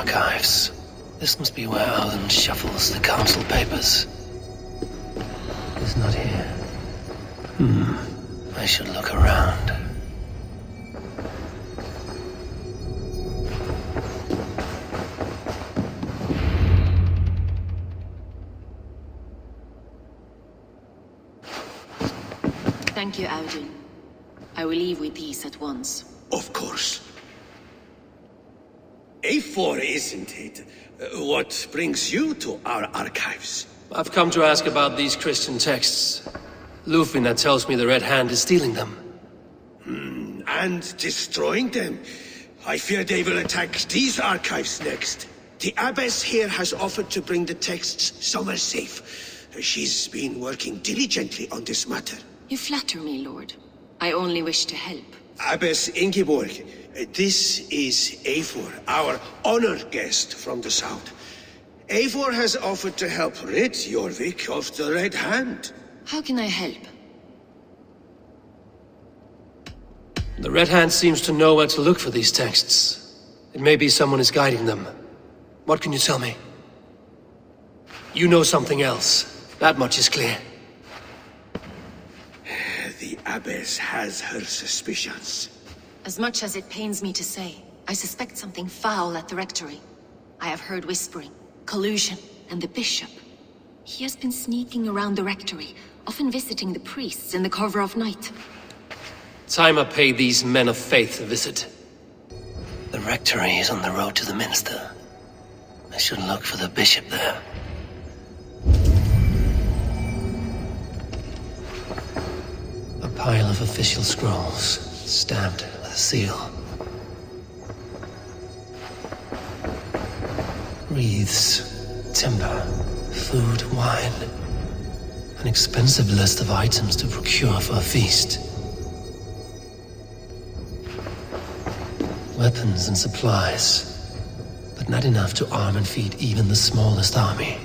archives. This must be where Alan shuffles the council papers. He's not here. I should look around. Thank you, Audun. I will leave with these at once. Of course. A4, isn't it? What brings you to our archives? I've come to ask about these Christian texts. Lufina tells me the Red Hand is stealing them. And destroying them. I fear they will attack these archives next. The Abbess here has offered to bring the texts somewhere safe. She's been working diligently on this matter. You flatter me, Lord. I only wish to help. Abbess Ingeborg, this is Eivor, our honored guest from the south. Eivor has offered to help rid Jorvik of the Red Hand. How can I help? The Red Hand seems to know where to look for these texts. It may be someone is guiding them. What can you tell me? You know something else. That much is clear. The Abbess has her suspicions. As much as it pains me to say, I suspect something foul at the rectory. I have heard whispering, collusion, and the bishop. He has been sneaking around the rectory, often visiting the priests in the cover of night. Time I pay these men of faith a visit. The rectory is on the road to the minster. I should look for the bishop there. A pile of official scrolls, stamped with a seal. Wreaths, timber, food, wine. An expensive list of items to procure for a feast. Weapons and supplies, but not enough to arm and feed even the smallest army.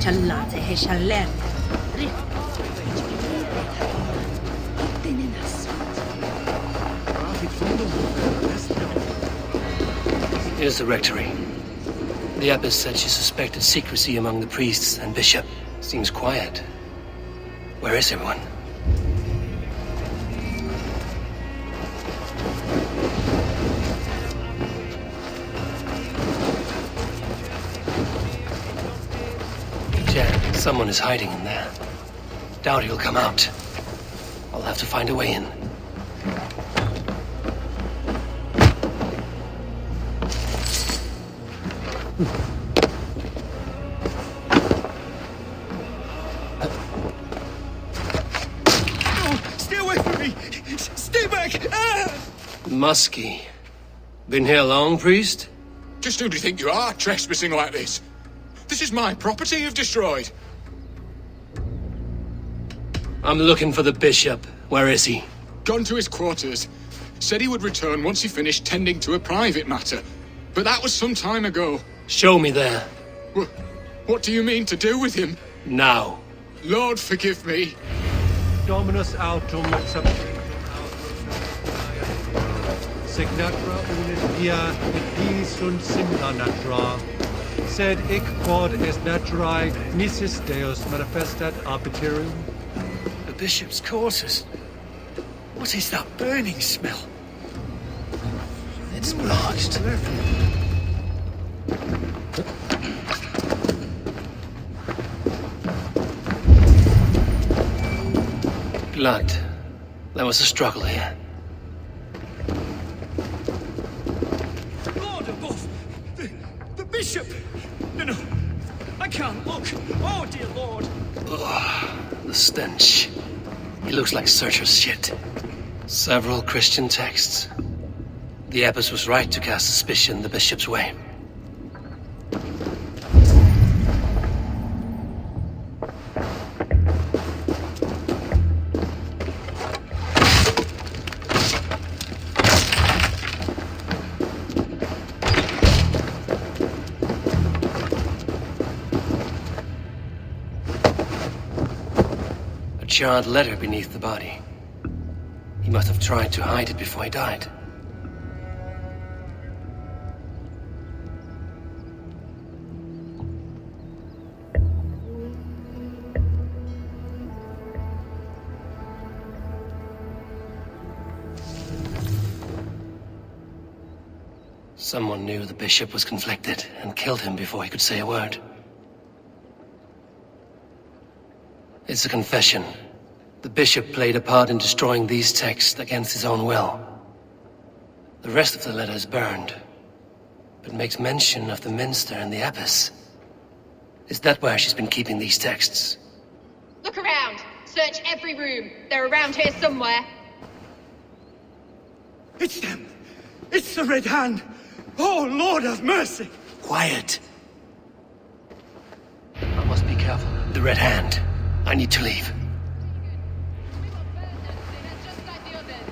Chalate he shalen. Here's the rectory. The abbess said she suspected secrecy among the priests and bishop. Seems quiet. Where is everyone? Jan, someone is hiding in there. Doubt he'll come out. I'll have to find a way in. Muskie. Been here long, priest? Just who do you think you are, trespassing like this? This is my property you've destroyed. I'm looking for the bishop. Where is he? Gone to his quarters. Said he would return once he finished tending to a private matter. But that was some time ago. Show me there. What do you mean to do with him? Now. Lord, forgive me. Dominus autum Signatra unis via et di sunt simula natura, sed hic quod est naturae nisis Deus manifestat arbitrium. The bishop's quarters. What is that burning smell? It's blocked. Blood. There was a struggle here. Lord above! The bishop! No, I can't look. Oh, dear Lord! Ugh, the stench. He looks like searcher's shit. Several Christian texts. The abbess was right to cast suspicion the bishop's way. A charred letter beneath the body. He must have tried to hide it before he died. Someone knew the bishop was conflicted and killed him before he could say a word. It's a confession. The bishop played a part in destroying these texts against his own will. The rest of the letter is burned, but makes mention of the minster and the abbess. Is that where she's been keeping these texts? Look around. Search every room. They're around here somewhere. It's them! It's the Red Hand! Oh, Lord have mercy! Quiet. I must be careful. The Red Hand. I need to leave. Just like the others.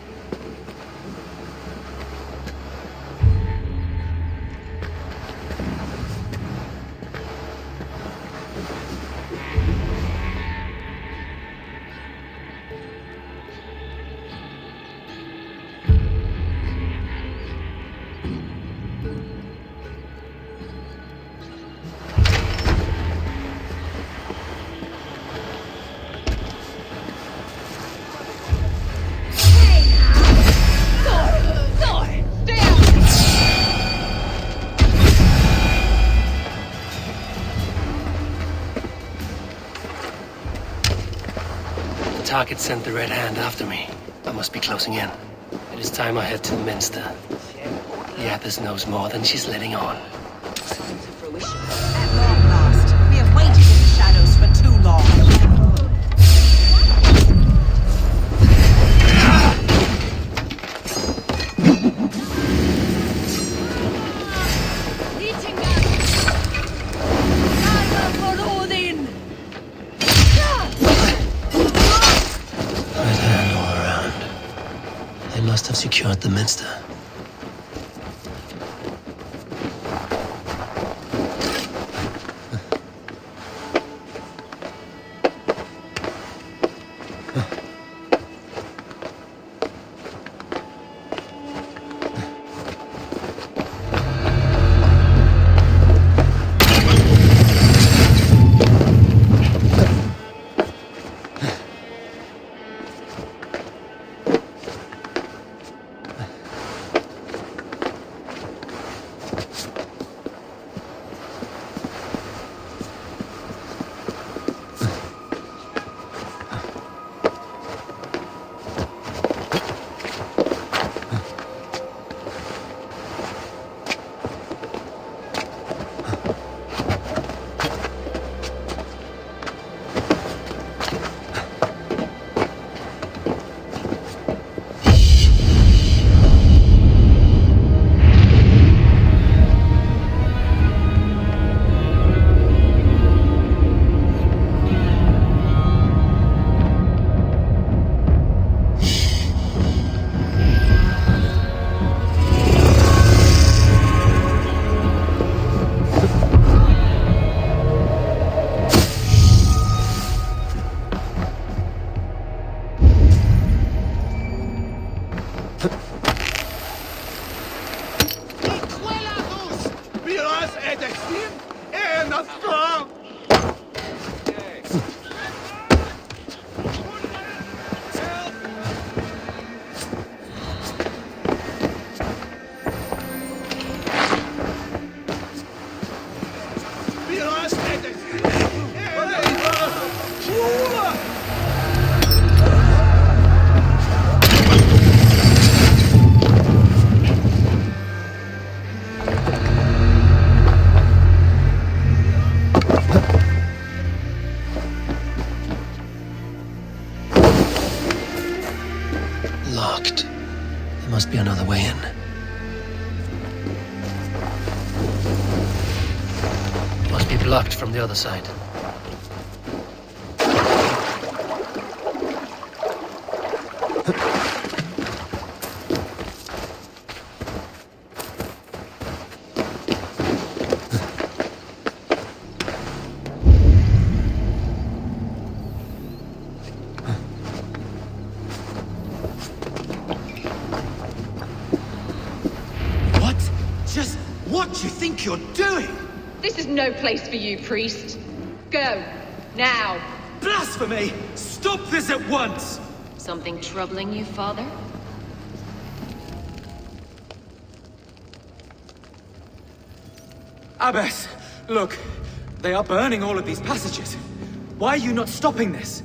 The target sent the Red Hand after me. I must be closing in. It is time I head to the minster. The abbess knows more than she's letting on. At long last, we have waited in the shadows for too long. Red Hand all around. They must have secured the minster. Locked. There must be another way in. Must be blocked from the other side. What do you think you're doing? This is no place for you, priest. Go. Now. Blasphemy! Stop this at once! Something troubling you, father? Abbess, look. They are burning all of these passages. Why are you not stopping this?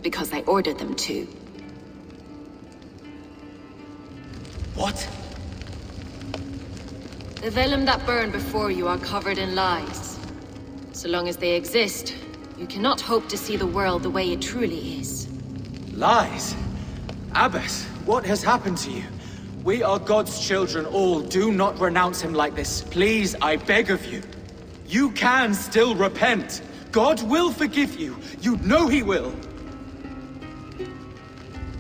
Because I ordered them to. What? The vellum that burn before you are covered in lies. So long as they exist, you cannot hope to see the world the way it truly is. Lies? Abbess, what has happened to you? We are God's children all. Do not renounce him like this. Please, I beg of you. You can still repent. God will forgive you. You know he will.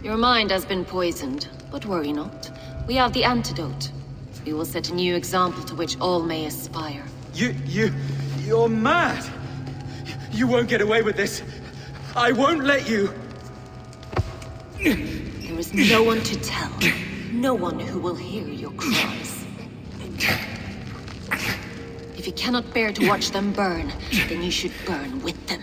Your mind has been poisoned, but worry not. We have the antidote. We will set a new example to which all may aspire. You're mad! You won't get away with this. I won't let you! There is no one to tell. No one who will hear your cries. If you cannot bear to watch them burn, then you should burn with them.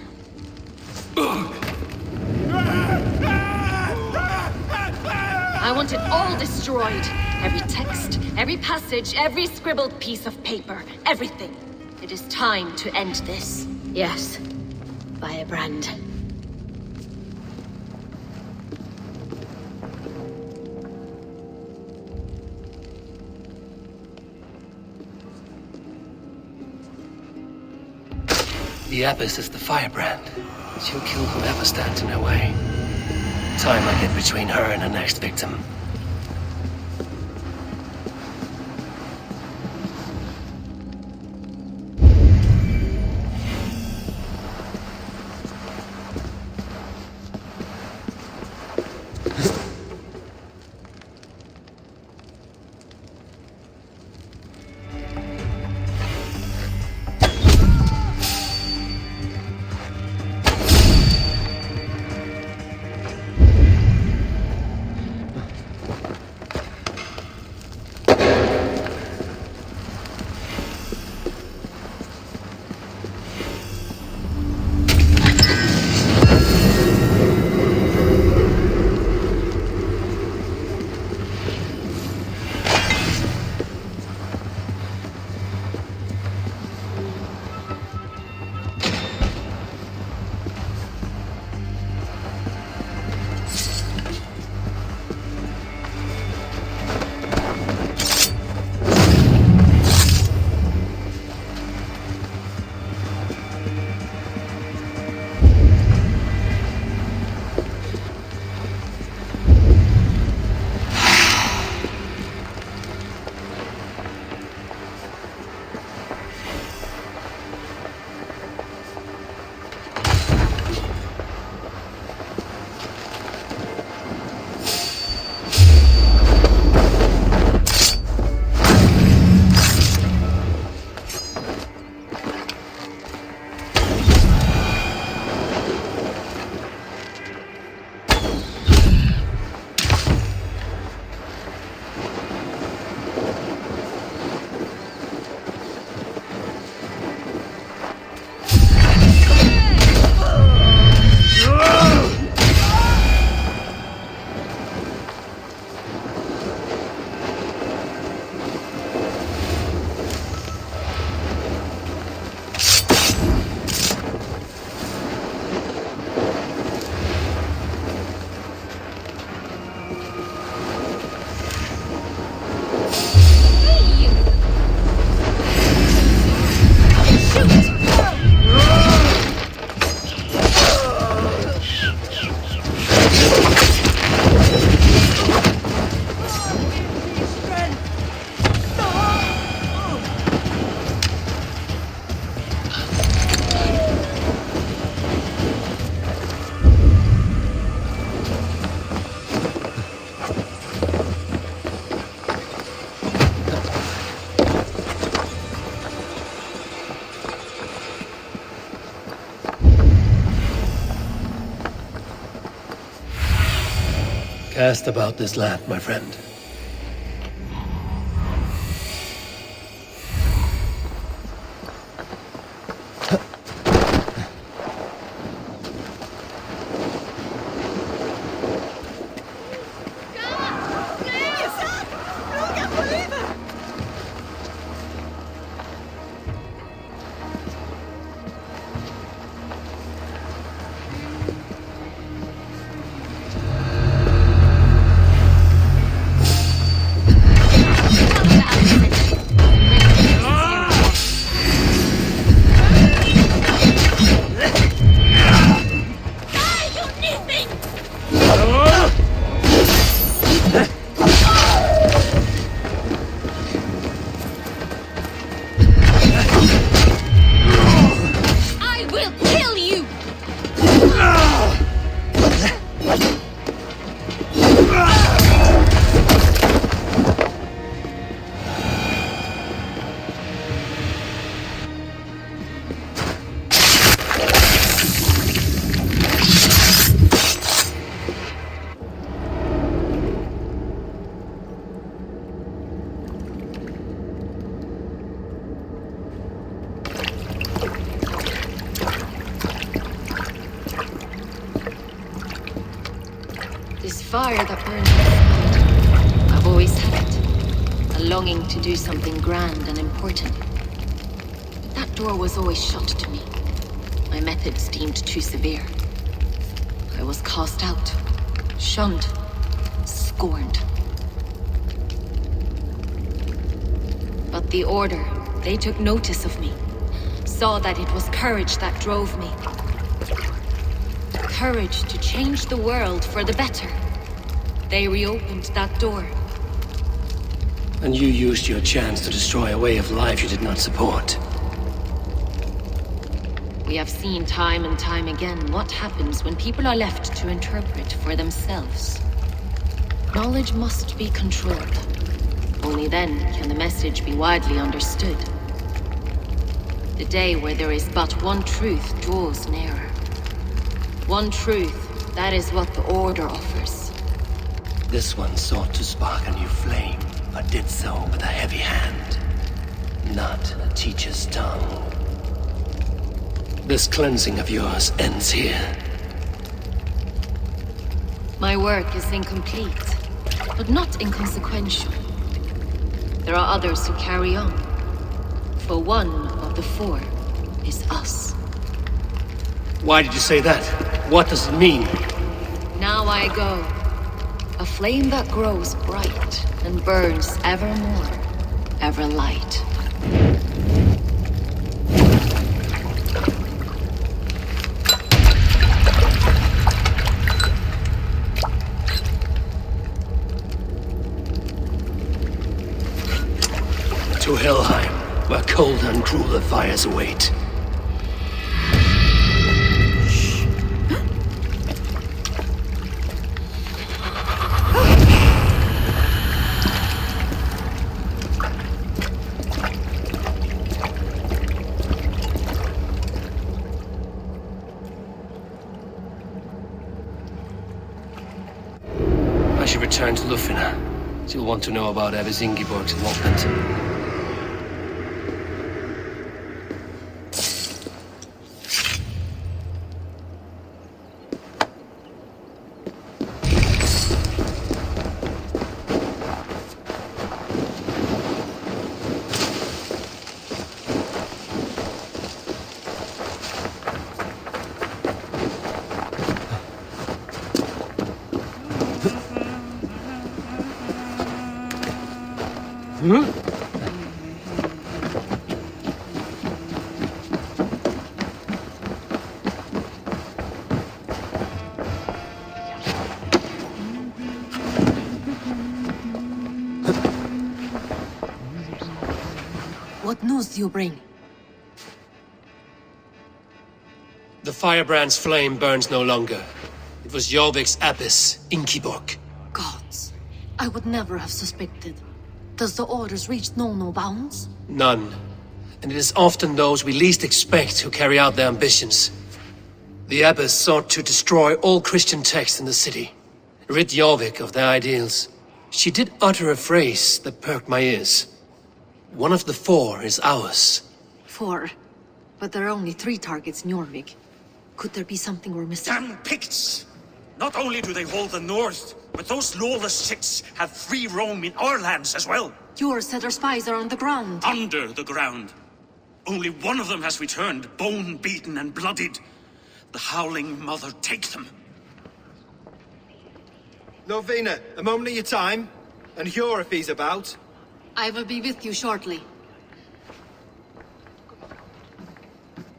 I want it all destroyed. Every text, every passage, every scribbled piece of paper, everything. It is time to end this. Yes, Firebrand. The Abbess is the Firebrand. She'll kill whoever stands in her way. Time I get between her and her next victim. Cast about this land, my friend. This fire that burns inside, I've always had it. A longing to do something grand and important. But that door was always shut to me. My methods deemed too severe. I was cast out, shunned, scorned. But the Order, they took notice of me. Saw that it was courage that drove me. Courage to change the world for the better. They reopened that door. And you used your chance to destroy a way of life you did not support. We have seen time and time again what happens when people are left to interpret for themselves. Knowledge must be controlled. Only then can the message be widely understood. The day where there is but one truth draws nearer. One truth, that is what the Order offers. This one sought to spark a new flame, but did so with a heavy hand, not a teacher's tongue. This cleansing of yours ends here. My work is incomplete, but not inconsequential. There are others who carry on. For one of the four is us. Why did you say that? What does it mean? Now I go. A flame that grows bright and burns ever more, ever light. To Helheim, where cold and crueler fires await. I should return to Lufina. She'll want to know about Abbess Ingeborg's involvement. What news do you bring? The firebrand's flame burns no longer. It was Jorvik's abbess, Ingeborg. Gods, I would never have suspected. Does the Order's reach know no bounds? None. And it is often those we least expect who carry out their ambitions. The abbess sought to destroy all Christian texts in the city. Rid Jorvik of their ideals. She did utter a phrase that perked my ears. One of the 4 is ours. 4. But there are only 3 targets in Jorvik. Could there be something we're missing? Damn Picts! Not only do they hold the north, but those lawless Six have free roam in our lands as well. Yours said our spies are on the ground. Under the ground. Only one of them has returned, bone-beaten and bloodied. The Howling Mother take them. Novena, a moment of your time. And Hjor if he's about. I will be with you shortly.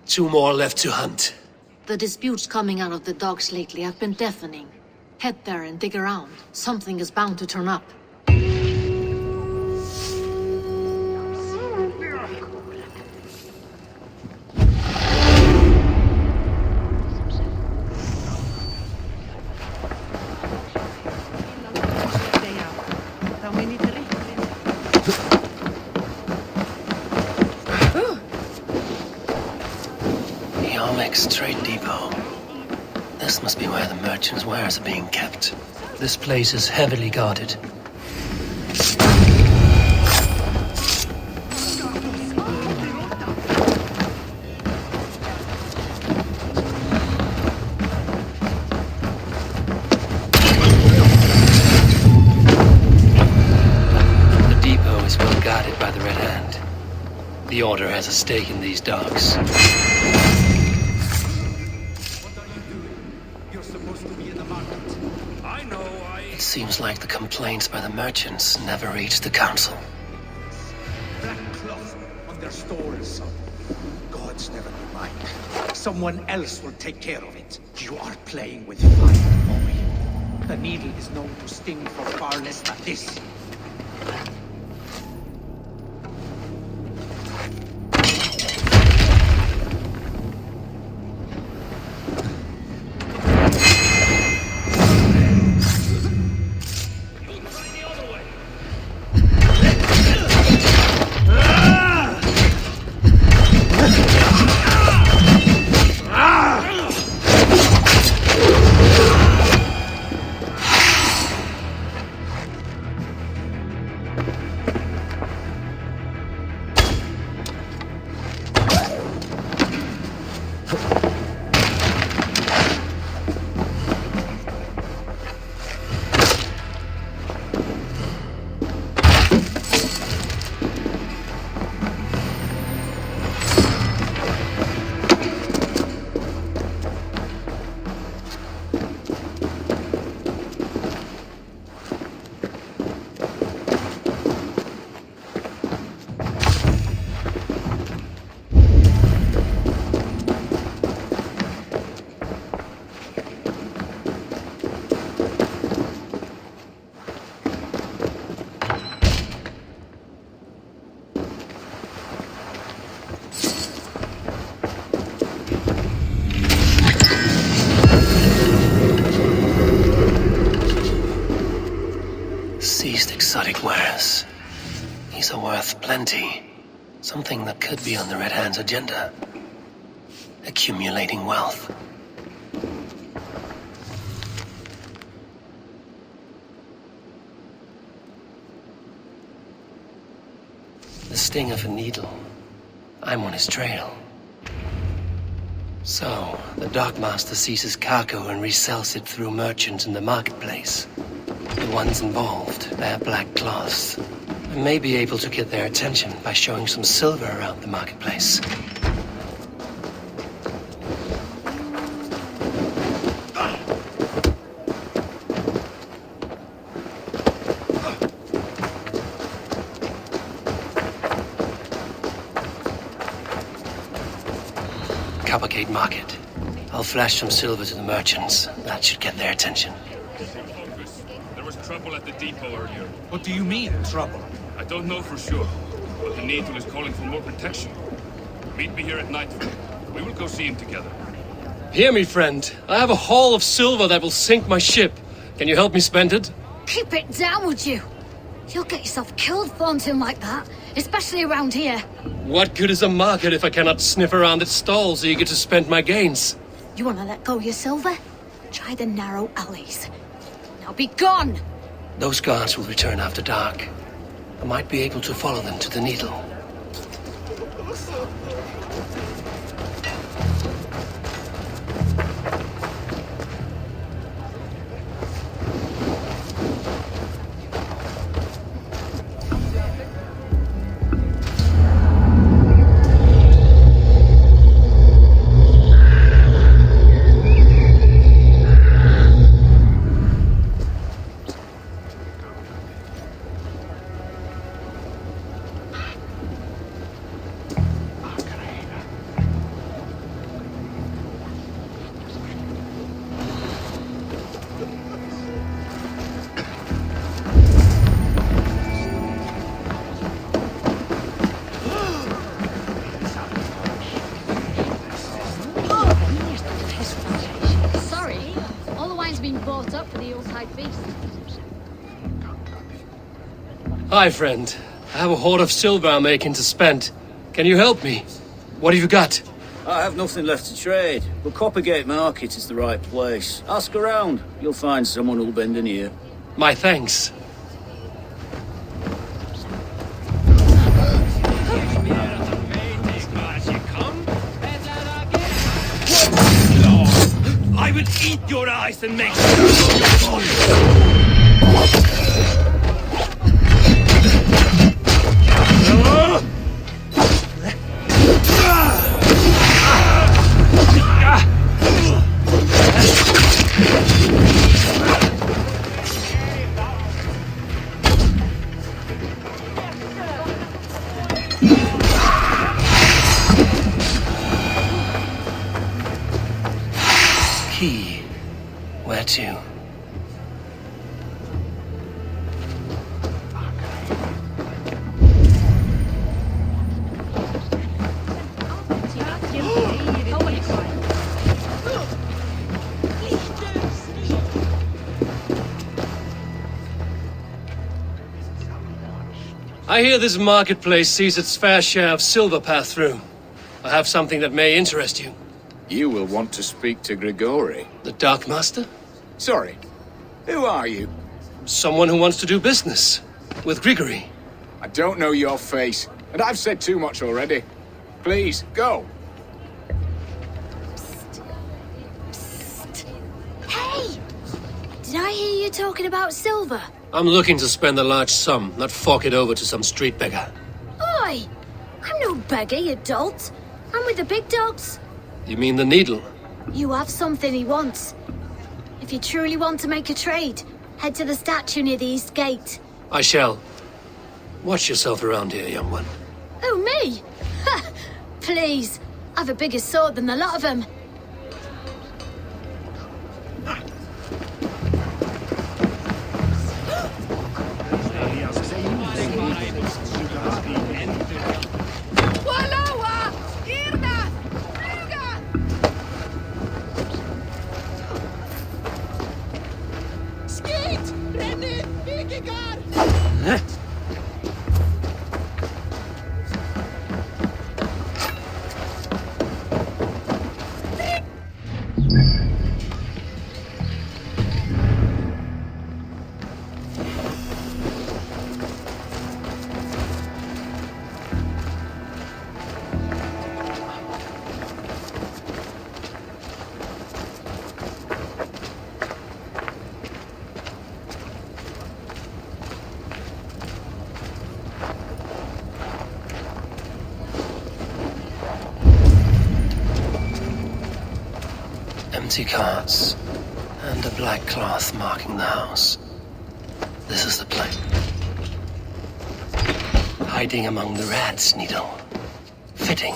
2 more left to hunt. The disputes coming out of the docks lately have been deafening. Head there and dig around. Something is bound to turn up. Trade depot. This must be where the merchants' wares are being kept. This place is heavily guarded. The depot is well guarded by the Red Hand. The Order has a stake in these docks. It seems like the complaints by the merchants never reached the council. Black cloth on their stores. Gods never mind. Someone else will take care of it. You are playing with fire, boy. The needle is known to sting for far less than this. Exotic wares. These are worth plenty. Something that could be on the Red Hand's agenda. Accumulating wealth. The sting of a needle. I'm on his trail. So, the Dockmaster seizes cargo and resells it through merchants in the marketplace. The ones involved bear black cloths. I may be able to get their attention by showing some silver around the marketplace. Coppergate Market. I'll flash some silver to the merchants. That should get their attention. There was trouble at the depot earlier. What do you mean, trouble? I don't know for sure, but the Needle is calling for more protection. Meet me here at nightfall. We will go see him together. Hear me, friend. I have a haul of silver that will sink my ship. Can you help me spend it? Keep it down, would you? You'll get yourself killed flaunting like that, especially around here. What good is a market if I cannot sniff around its stalls eager to spend my gains? You want to let go of your silver? Try the narrow alleys. Now be gone! Those guards will return after dark. I might be able to follow them to the Needle. Sorry, all the wine's been bought up for the Yuletide feast. Hi, friend. I have a hoard of silver I'm making to spend. Can you help me? What have you got? I have nothing left to trade, but Coppergate Market is the right place. Ask around. You'll find someone who'll bend an ear. My thanks. I will eat your eyes and make Key. Where to? I hear this marketplace sees its fair share of silver pass through. I have something that may interest you. You will want to speak to Grigori. The Dark Master? Sorry. Who are you? Someone who wants to do business. With Grigori. I don't know your face, and I've said too much already. Please, go. Hey! Did I hear you talking about silver? I'm looking to spend a large sum, not fork it over to some street beggar. Oi! I'm no beggar, you dolt. I'm with the big dogs. You mean the Needle? You have something he wants. If you truly want to make a trade, head to the statue near the East Gate. I shall. Watch yourself around here, young one. Oh, me? Ha! Please, I've a bigger sword than the lot of them. Empty carts, and a black cloth marking the house. This is the place. Hiding among the rats, Needle. Fitting.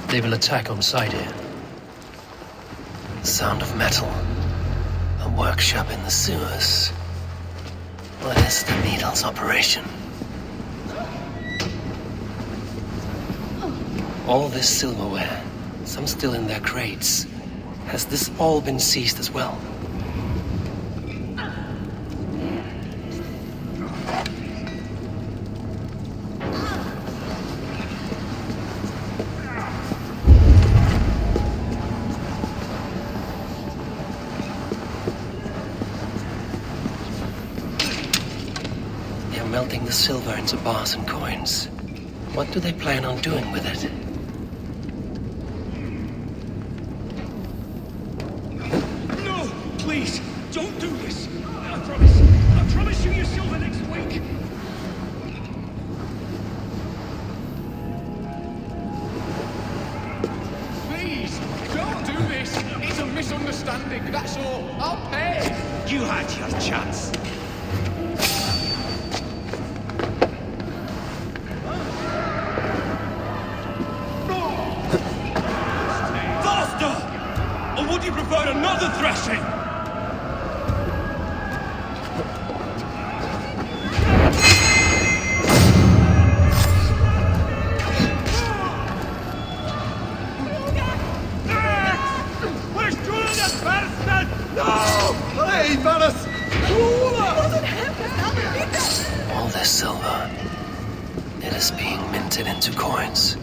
They will attack on sight here. The sound of metal. A workshop in the sewers. What is the Needle's operation? All this silverware, some still in their crates. Has this all been seized as well? They're melting the silver into bars and coins. What do they plan on doing with it? Please, don't do this! I promise you your silver next week! Please, don't do this! It's a misunderstanding, that's all. I'll pay! You had your chance. Faster! Or would you prefer another thrashing? All this silver, it is being minted into coins.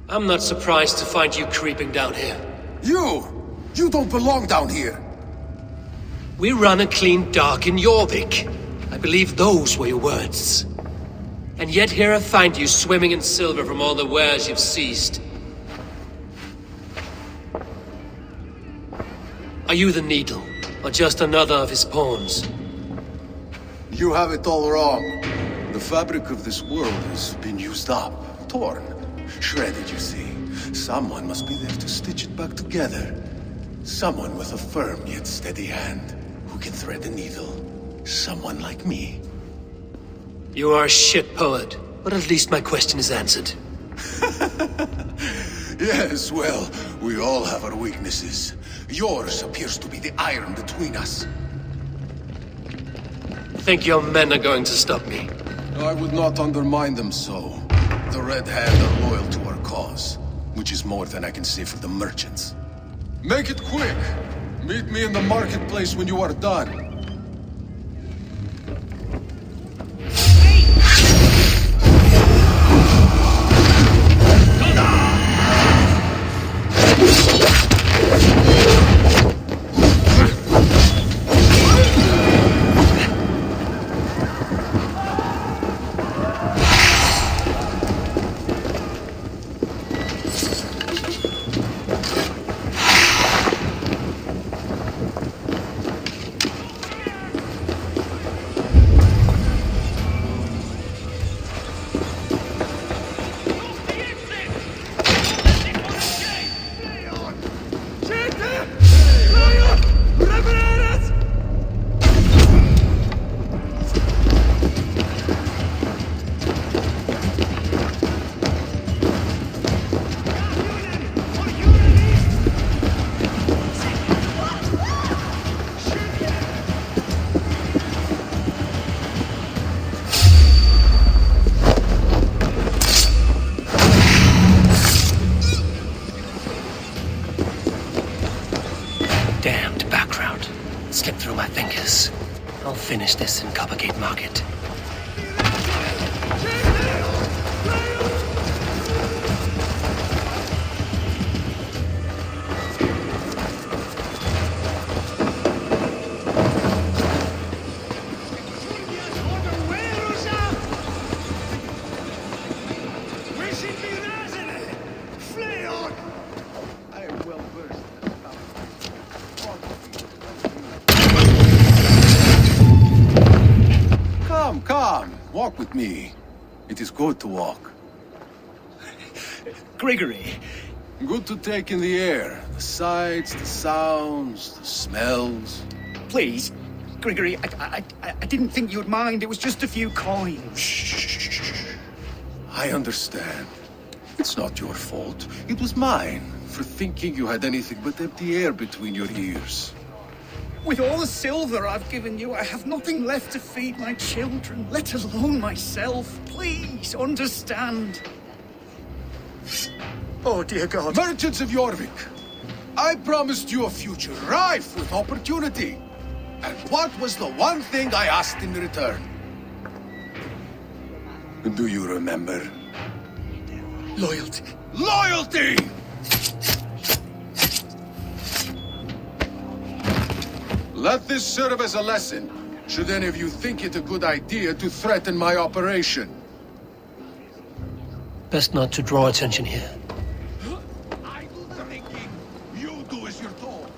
I'm not surprised to find you creeping down here. You don't belong down here. We run a clean dock in Jorvik. I believe those were your words. And yet here I find you swimming in silver from all the wares you've seized. Are you the Needle, or just another of his pawns? You have it all wrong. The fabric of this world has been used up, torn, shredded, you see. Someone must be there to stitch it back together. Someone with a firm yet steady hand, who can thread the needle. Someone like me. You are a shit poet, but at least my question is answered. Yes, well, we all have our weaknesses. Yours appears to be the iron between us. Think your men are going to stop me? I would not undermine them so. The Red Hand are loyal to our cause, which is more than I can say for the merchants. Make it quick! Meet me in the marketplace when you are done. Damned background. Slipped through my fingers. I'll finish this in Coppergate Market. Walk with me. It is good to walk. Gregory. Good to take in the air. The sights, the sounds, the smells. Please, Gregory, I didn't think you'd mind. It was just a few coins. Shh. I understand. It's not your fault. It was mine, for thinking you had anything but empty air between your ears. With all the silver I've given you, I have nothing left to feed my children, let alone myself. Please, understand. Oh, dear God. Merchants of Jorvik, I promised you a future rife with opportunity. And what was the one thing I asked in return? Do you remember? Loyalty. Loyalty! Let this serve as a lesson, should any of you think it a good idea to threaten my operation. Best not to draw attention here. I do the thinking. You do as you're told.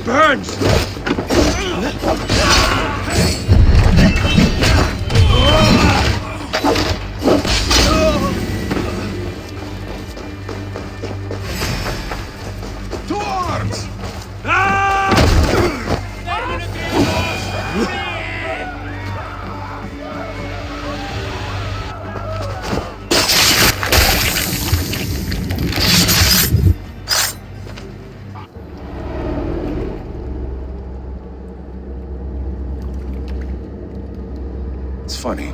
Burns! To arms! It's funny.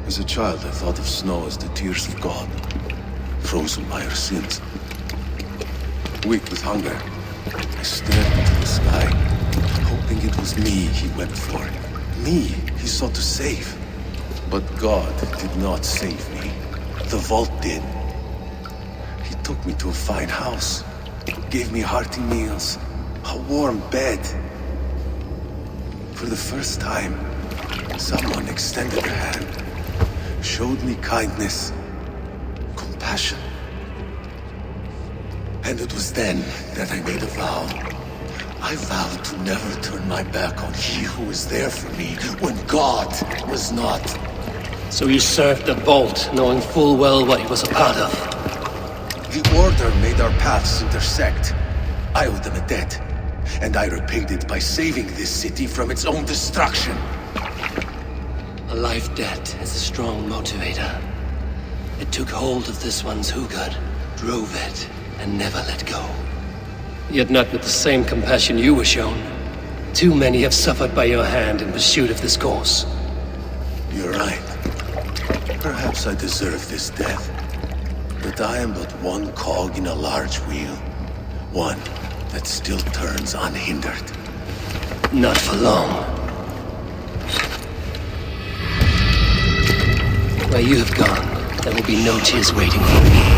As a child, I thought of snow as the tears of God, frozen by our sins. Weak with hunger, I stared into the sky, hoping it was me he wept for. Me he sought to save. But God did not save me. The vault did. He took me to a fine house, gave me hearty meals, a warm bed. For the first time, someone extended a hand, showed me kindness, compassion. And it was then that I made a vow. I vowed to never turn my back on he who was there for me when God was not. So you served the Vault, knowing full well what he was a part of. The Order made our paths intersect. I owed them a debt, and I repaid it by saving this city from its own destruction. A life debt is a strong motivator. It took hold of this one's Hugad, drove it, and never let go. Yet not with the same compassion you were shown. Too many have suffered by your hand in pursuit of this course. You're right. Perhaps I deserve this death. But I am but one cog in a large wheel. One that still turns unhindered. Not for long. Where you have gone, there will be no tears waiting for me.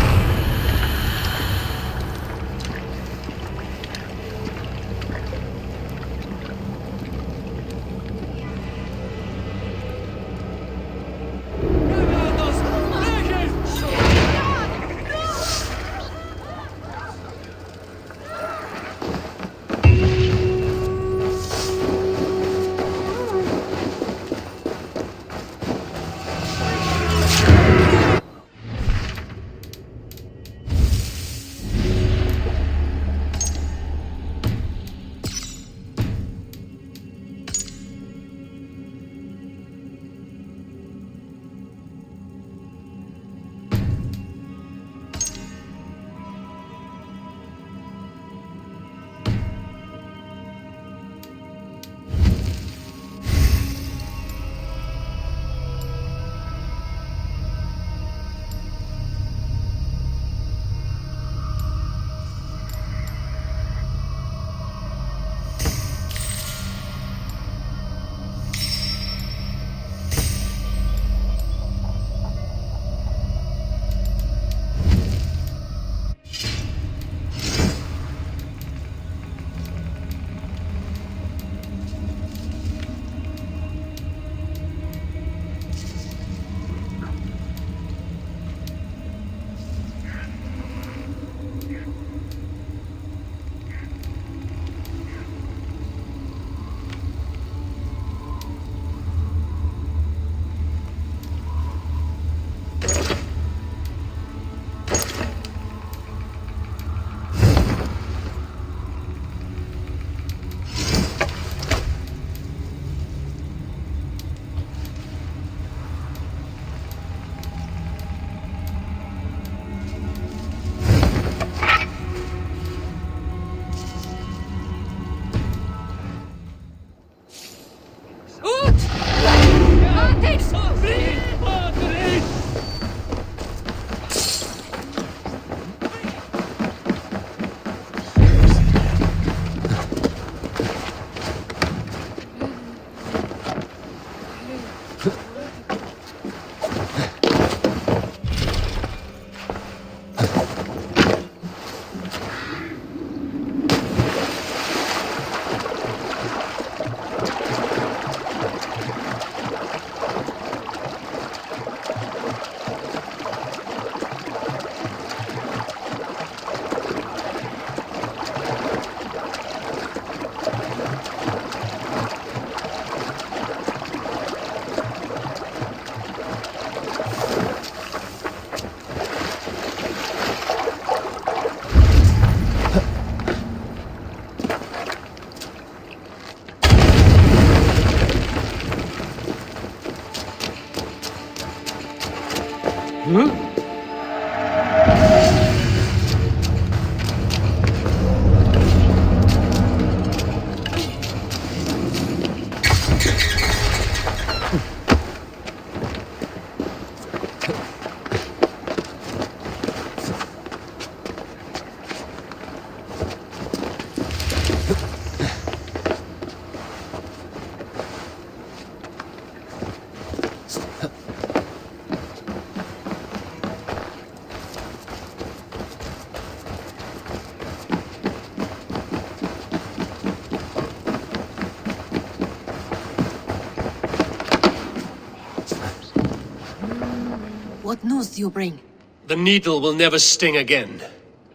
What news do you bring? The needle will never sting again.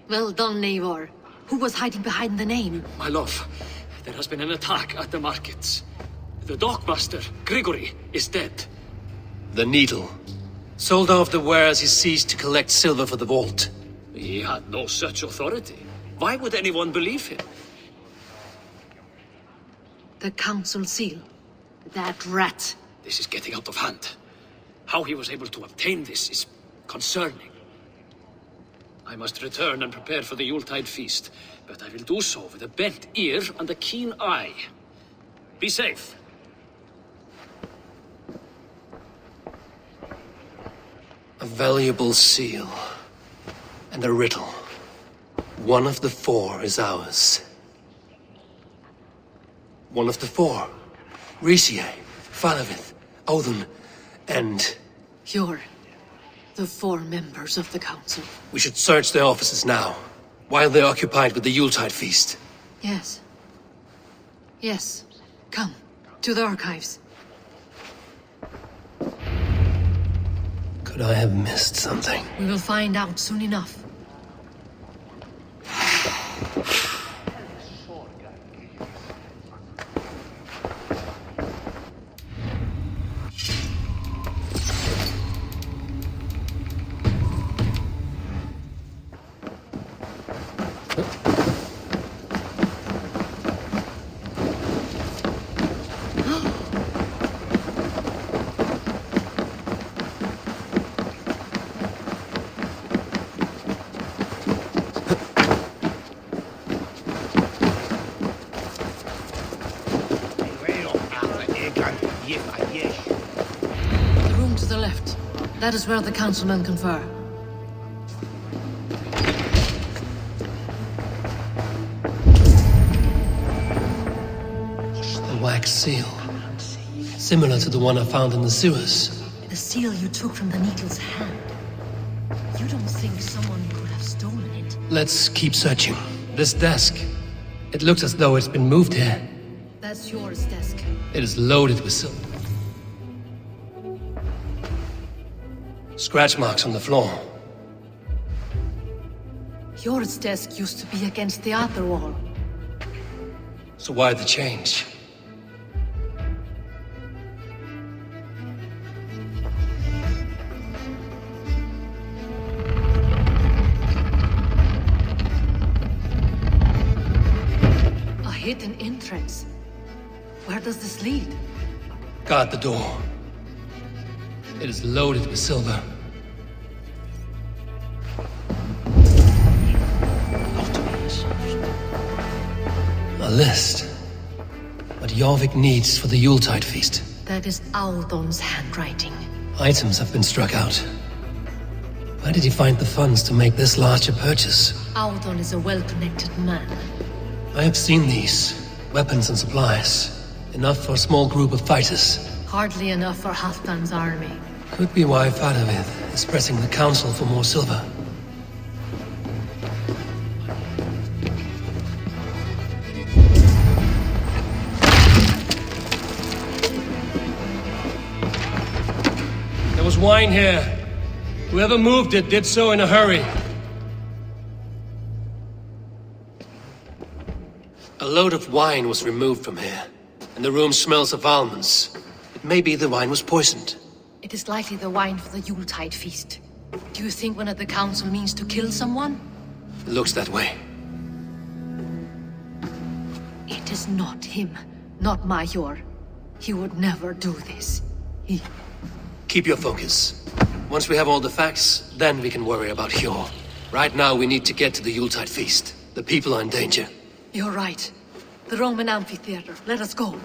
Well done, Eivor. Who was hiding behind the name? My love, there has been an attack at the markets. The dockmaster, Grigory, is dead. The needle. Sold off the wares he ceased to collect silver for the vault. He had no such authority. Why would anyone believe him? The council seal. That rat. This is getting out of hand. How he was able to obtain this is concerning. I must return and prepare for the Yuletide feast, but I will do so with a bent ear and a keen eye. Be safe. A valuable seal. And a riddle. One of the four is ours. One of the four. Riesier, Falavith, Odin, and... You're the four members of the council. We should search their offices now, while they're occupied with the Yuletide feast. Yes. Yes. Come, to the archives. Could I have missed something? We will find out soon enough. The room to the left. That is where the councilmen confer. The wax seal. Similar to the one I found in the sewers. The seal you took from the needle's hand. You don't think someone could have stolen it? Let's keep searching. This desk. It looks as though it's been moved here. That's yours, desk. It is loaded with silver. Scratch marks on the floor. Yours desk used to be against the other wall. So why the change? A hidden entrance. Where does this lead? Guard the door. It is loaded with silver. A list. What Jorvik needs for the Yuletide feast. That is Audon's handwriting. Items have been struck out. Where did he find the funds to make this larger purchase? Audon is a well-connected man. I have seen these. Weapons and supplies. Enough for a small group of fighters. Hardly enough for Halfdan's army. Could be why Faravith is pressing the council for more silver. There was wine here. Whoever moved it did so in a hurry. A load of wine was removed from here, and the room smells of almonds. It may be the wine was poisoned. It is likely the wine for the Yuletide feast. Do you think one of the council means to kill someone? It looks that way. It is not him, not Major. He would never do this. Keep your focus. Once we have all the facts, then we can worry about Hjor. Right now we need to get to the Yuletide feast. The people are in danger. You're right. The Roman amphitheater. Let us go.